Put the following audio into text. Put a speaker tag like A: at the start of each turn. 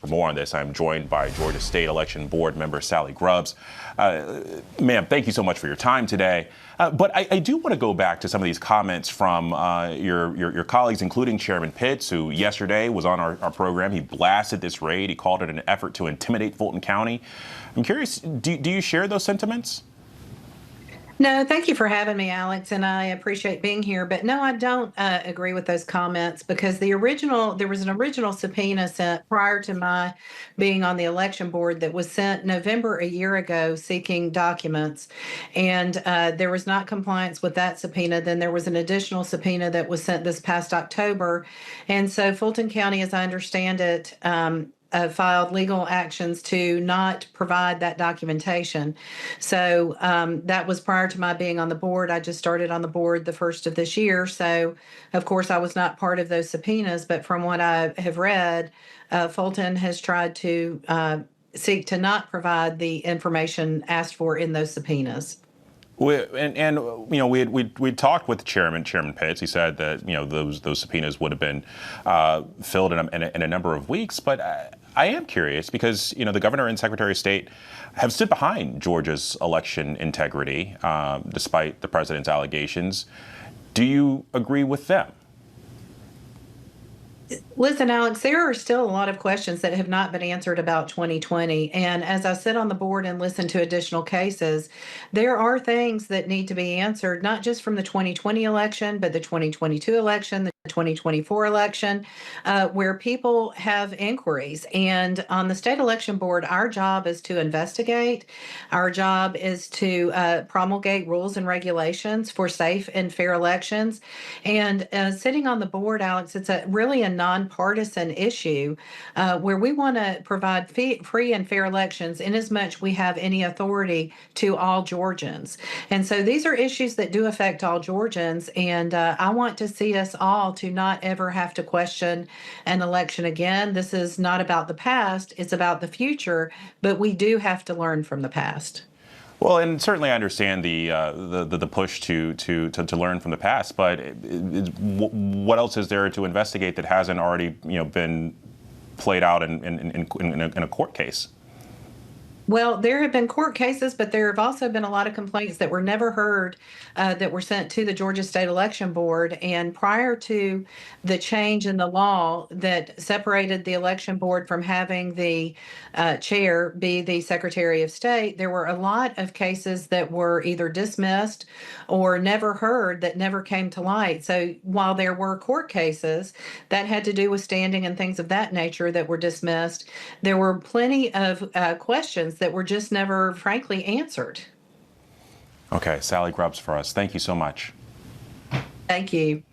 A: more on this, I'm joined by Georgia State Election Board member Salleigh Grubbs. Ma'am, thank you so much for your time today. But I do want to go back to some of these comments from your colleagues, including Chairman Pitts, who yesterday was on our program. He blasted this raid. He called it an effort to intimidate Fulton County. I'm curious, do you share those sentiments?
B: No, thank you for having me, Alex, and I appreciate being here. But no, I don't agree with those comments because there was an original subpoena sent prior to my being on the election board that was sent November a year ago seeking documents. And there was not compliance with that subpoena. Then there was an additional subpoena that was sent this past October. And so Fulton County, as I understand it, filed legal actions to not provide that documentation. So that was prior to my being on the board. I just started on the board the first of this year. So, of course, I was not part of those subpoenas. But from what I have read, Fulton has tried to seek to not provide the information asked for in those subpoenas.
A: We talked with Chairman Pitts. He said that those subpoenas would have been filled in a number of weeks. But I am curious because the governor and Secretary of State have stood behind Georgia's election integrity despite the president's allegations. Do you agree with them?
B: Listen, Alex, there are still a lot of questions that have not been answered about 2020. And as I sit on the board and listen to additional cases, there are things that need to be answered, not just from the 2020 election, but the 2022 election, the 2024 election, where people have inquiries. And on the state election board, our job is to investigate. Our job is to promulgate rules and regulations for safe and fair elections. And sitting on the board, Alex, it's really a nonpartisan issue where we want to provide free and fair elections in as much we have any authority to all Georgians. And so these are issues that do affect all Georgians. And I want to see us all to not ever have to question an election again. This is not about the past, it's about the future, but we do have to learn from the past.
A: Well, and certainly I understand the push to learn from the past, but what else is there to investigate that hasn't already been played out in a court case?
B: Well, there have been court cases, but there have also been a lot of complaints that were never heard that were sent to the Georgia State Election Board. And prior to the change in the law that separated the election board from having the chair be the Secretary of State, there were a lot of cases that were either dismissed or never heard that never came to light. So while there were court cases that had to do with standing and things of that nature that were dismissed, there were plenty of questions that were just never, frankly, answered.
A: Okay, Salleigh Grubbs for us. Thank you so much.
B: Thank you.